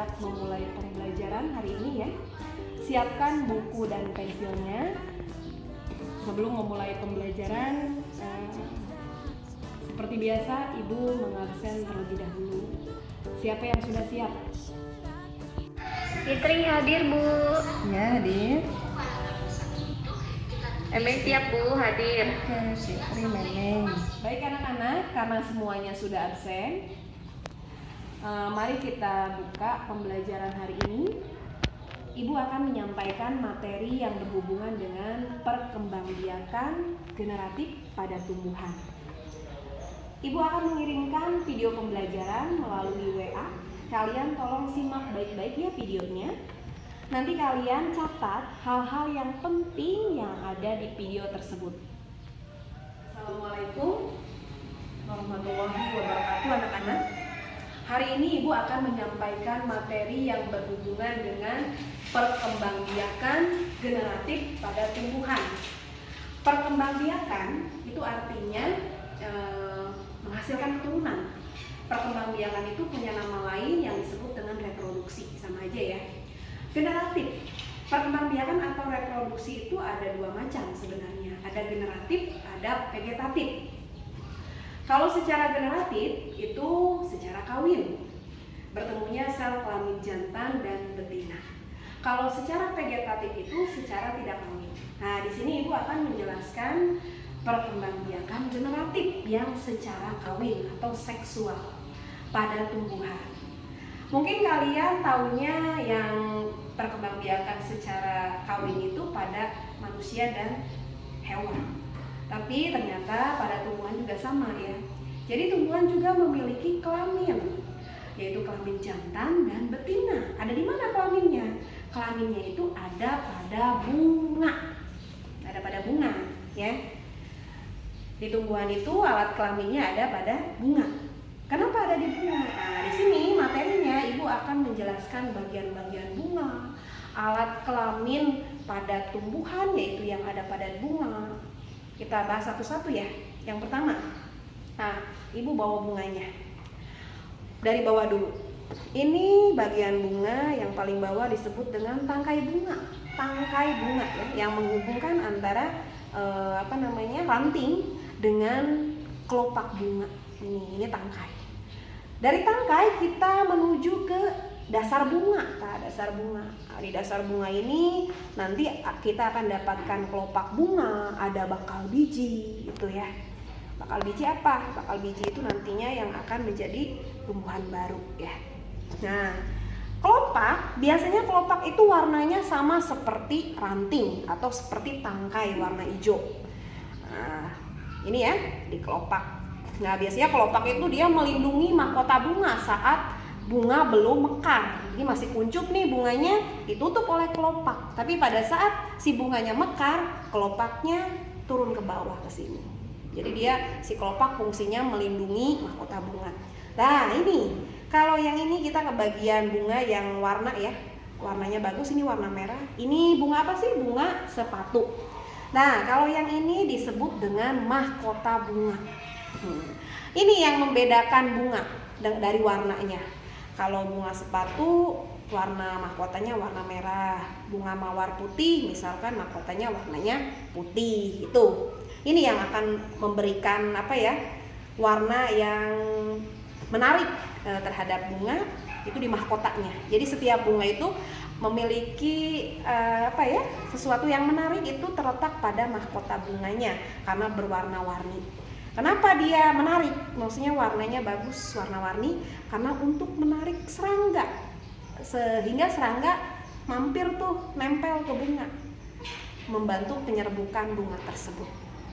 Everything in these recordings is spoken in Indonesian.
siap memulai pembelajaran hari ini ya. Siapkan buku dan pensilnya. Sebelum memulai pembelajaran, seperti biasa Ibu mengabsen terlebih dahulu. Siapa yang sudah siap? Fitri hadir, Bu. Ya, hadir. Emeng siap, Bu, hadir. Oke, Fitri, Memeng. Baik anak-anak, karena semuanya sudah absen, mari kita buka pembelajaran hari ini. Ibu akan menyampaikan materi yang berhubungan dengan perkembangbiakan generatif pada tumbuhan. Ibu akan mengirimkan video pembelajaran melalui WA. Kalian tolong simak baik-baik ya videonya. Nanti kalian catat hal-hal yang penting yang ada di video tersebut. Assalamualaikum warahmatullahi wabarakatuh anak-anak. Hari ini Ibu akan menyampaikan materi yang berhubungan dengan perkembangbiakan generatif pada tumbuhan. Perkembangbiakan itu artinya menghasilkan keturunan. Perkembangbiakan itu punya nama lain yang disebut dengan reproduksi, sama aja ya. Generatif, perkembangbiakan atau reproduksi itu ada dua macam sebenarnya. Ada generatif, ada vegetatif. Kalau secara generatif itu secara kawin, bertemunya sel kelamin jantan dan betina. Kalau secara vegetatif itu secara tidak kawin. Nah, di sini Ibu akan menjelaskan perkembangbiakan generatif yang secara kawin atau seksual pada tumbuhan. Mungkin kalian taunya yang perkembangbiakan secara kawin itu pada manusia dan hewan. Tapi ternyata pada tumbuhan juga sama ya. Jadi tumbuhan juga memiliki kelamin, yaitu kelamin jantan dan betina. Ada di mana kelaminnya? Kelaminnya itu ada pada bunga. Ada pada bunga ya. Di tumbuhan itu alat kelaminnya ada pada bunga. Kenapa ada di bunga? Nah, di sini materinya Ibu akan menjelaskan bagian-bagian bunga, alat kelamin pada tumbuhan yaitu yang ada pada bunga. Kita bahas satu-satu ya. Yang pertama, nah, Ibu bawa bunganya. Dari bawah dulu. Ini bagian bunga yang paling bawah disebut dengan tangkai bunga. Tangkai bunga ya, yang menghubungkan antara ranting dengan kelopak bunga. Ini tangkai. Dari tangkai kita menuju ke dasar bunga. Nah, dasar bunga. Nah, di dasar bunga ini nanti kita akan dapatkan kelopak bunga, ada bakal biji, itu ya. Bakal biji apa? Bakal biji itu nantinya yang akan menjadi tumbuhan baru ya. Nah, kelopak, biasanya kelopak itu warnanya sama seperti ranting atau seperti tangkai warna hijau. Nah, ini ya di kelopak. Nah, biasanya kelopak itu dia melindungi mahkota bunga saat bunga belum mekar. Jadi masih kuncup nih bunganya, ditutup oleh kelopak. Tapi pada saat si bunganya mekar, kelopaknya turun ke bawah ke sini. Jadi si kelopak fungsinya melindungi mahkota bunga. Nah, ini kalau yang ini kita ke bagian bunga yang warna ya. Warnanya bagus, ini warna merah. Ini bunga apa sih? Bunga sepatu. Nah, kalau yang ini disebut dengan mahkota bunga. Ini yang membedakan bunga dari warnanya. Kalau bunga sepatu warna mahkotanya warna merah, bunga mawar putih misalkan mahkotanya warnanya putih. Itu. Ini yang akan memberikan warna yang menarik terhadap bunga itu di mahkotanya. Jadi setiap bunga itu memiliki sesuatu yang menarik itu terletak pada mahkota bunganya karena berwarna-warni. Kenapa dia menarik? Maksudnya warnanya bagus, warna-warni karena untuk menarik serangga. Sehingga serangga mampir tuh nempel ke bunga. Membantu penyerbukan bunga tersebut.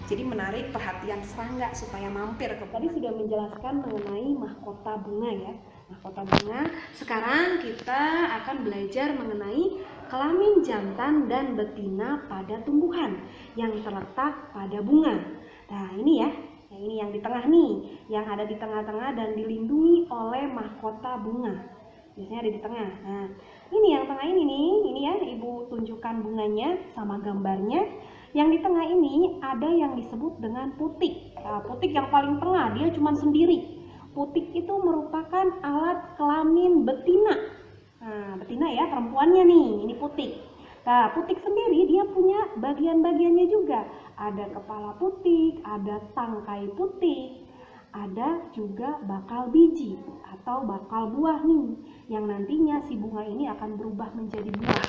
Jadi menarik perhatian serangga supaya mampir ke bunga. Tadi sudah menjelaskan mengenai mahkota bunga ya. Mahkota bunga. Sekarang kita akan belajar mengenai kelamin jantan dan betina pada tumbuhan yang terletak pada bunga. Nah, ini ya. Nah, ini yang di tengah nih, yang ada di tengah-tengah dan dilindungi oleh mahkota bunga. Biasanya ada di tengah. Nah, ini yang tengah ini ya, Ibu tunjukkan bunganya sama gambarnya. Yang di tengah ini ada yang disebut dengan putik. Nah, putik yang paling tengah, dia cuma sendiri. Putik itu merupakan alat kelamin betina. Nah, betina ya, perempuannya nih, ini putik. Nah, putik sendiri dia punya bagian-bagiannya juga. Ada kepala putik, ada tangkai putik, ada juga bakal biji atau bakal buah nih, yang nantinya si bunga ini akan berubah menjadi buah.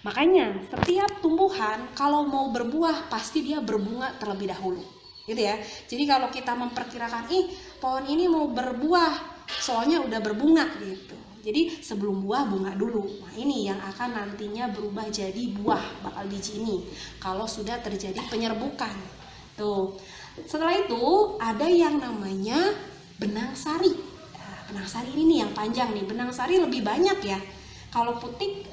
Makanya setiap tumbuhan kalau mau berbuah pasti dia berbunga terlebih dahulu, gitu ya. Jadi kalau kita memperkirakan, pohon ini mau berbuah, soalnya udah berbunga gitu. Jadi sebelum buah bunga dulu. Nah ini yang akan nantinya berubah jadi buah bakal biji ini kalau sudah terjadi penyerbukan. Tuh. Setelah itu ada yang namanya benang sari. Nah, benang sari ini nih yang panjang nih. Benang sari lebih banyak ya. Kalau putik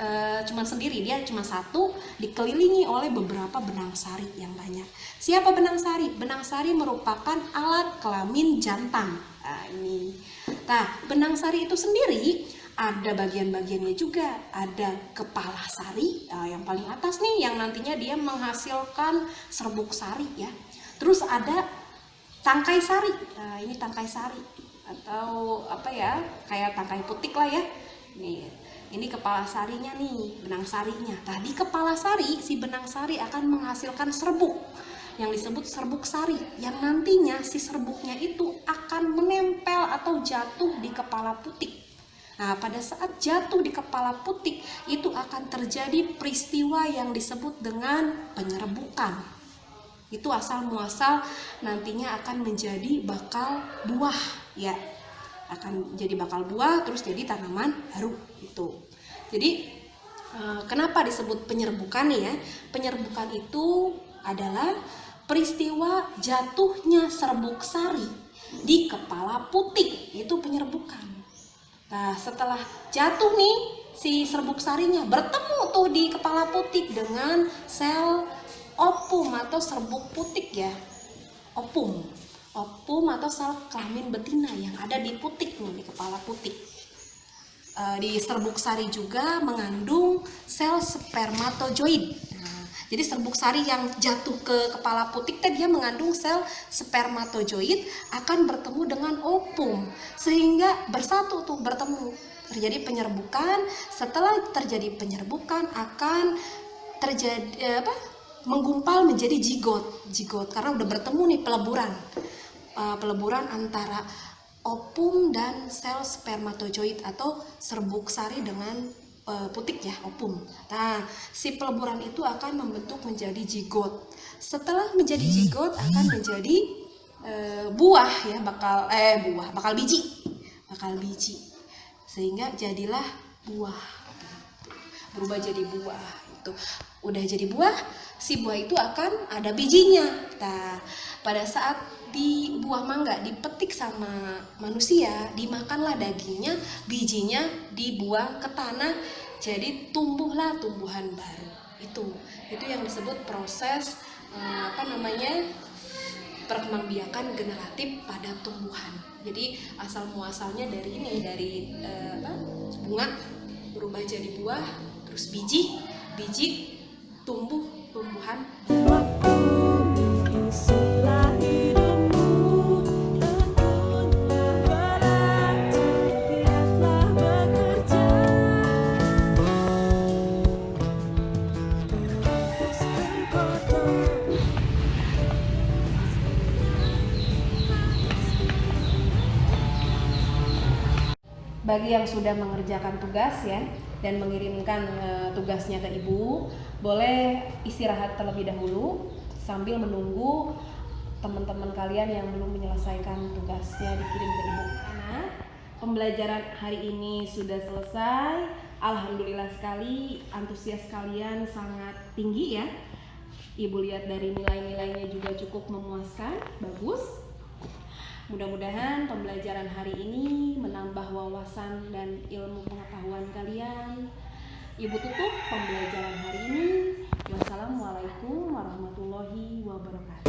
cuma sendiri, dia cuma satu, dikelilingi oleh beberapa benang sari yang banyak. Siapa benang sari? Benang sari merupakan alat kelamin jantan. Nah ini. Nah benang sari itu sendiri ada bagian-bagiannya juga. Ada kepala sari yang paling atas nih, yang nantinya dia menghasilkan serbuk sari ya. Terus ada tangkai sari. Nah ini tangkai sari atau apa ya, kayak tangkai putik lah ya. Ini kepala sarinya nih, benang sarinya. Nah di kepala sari, si benang sari akan menghasilkan serbuk yang disebut serbuk sari, yang nantinya si serbuknya itu akan menempel atau jatuh di kepala putik. Nah, pada saat jatuh di kepala putik itu akan terjadi peristiwa yang disebut dengan penyerbukan. Itu asal muasal nantinya akan menjadi bakal buah ya. Akan jadi bakal buah terus jadi tanaman baru itu. Jadi kenapa disebut penyerbukan ya? Penyerbukan itu adalah peristiwa jatuhnya serbuk sari di kepala putik, itu penyerbukan. Nah setelah jatuh nih si serbuk sarinya bertemu tuh di kepala putik dengan sel opum atau serbuk putik ya, opum atau sel kelamin betina yang ada di putik nih, di kepala putik. Di serbuk sari juga mengandung sel spermatozoid. Jadi serbuk sari yang jatuh ke kepala putik dia mengandung sel spermatozoid akan bertemu dengan opum sehingga bersatu tuh, bertemu, terjadi penyerbukan. Setelah terjadi penyerbukan akan terjadi menggumpal menjadi zigot karena udah bertemu nih peleburan antara opum dan sel spermatozoid atau serbuk sari dengan putik ya, opum. Nah, si peleburan itu akan membentuk menjadi zigot. Setelah menjadi zigot akan menjadi buah ya, bakal biji. Sehingga jadilah buah. Berubah jadi buah. Itu udah jadi buah, si buah itu akan ada bijinya. Nah, pada saat di buah mangga dipetik sama manusia, dimakanlah dagingnya, bijinya dibuang ke tanah, jadi tumbuhlah tumbuhan baru. Itu yang disebut proses perkembangbiakan generatif pada tumbuhan. Jadi asal muasalnya dari bunga berubah jadi buah, terus biji tumbuh tumbuhan. Bagi yang sudah mengerjakan tugas ya dan mengirimkan tugasnya ke ibu, boleh istirahat terlebih dahulu sambil menunggu teman-teman kalian yang belum menyelesaikan tugasnya dikirim ke ibu. Karena pembelajaran hari ini sudah selesai. Alhamdulillah sekali, antusias kalian sangat tinggi ya. Ibu lihat dari nilai-nilainya juga cukup memuaskan, bagus. Mudah-mudahan pembelajaran hari ini menambah wawasan dan ilmu pengetahuan kalian. Ibu tutup pembelajaran hari ini. Wassalamualaikum warahmatullahi wabarakatuh.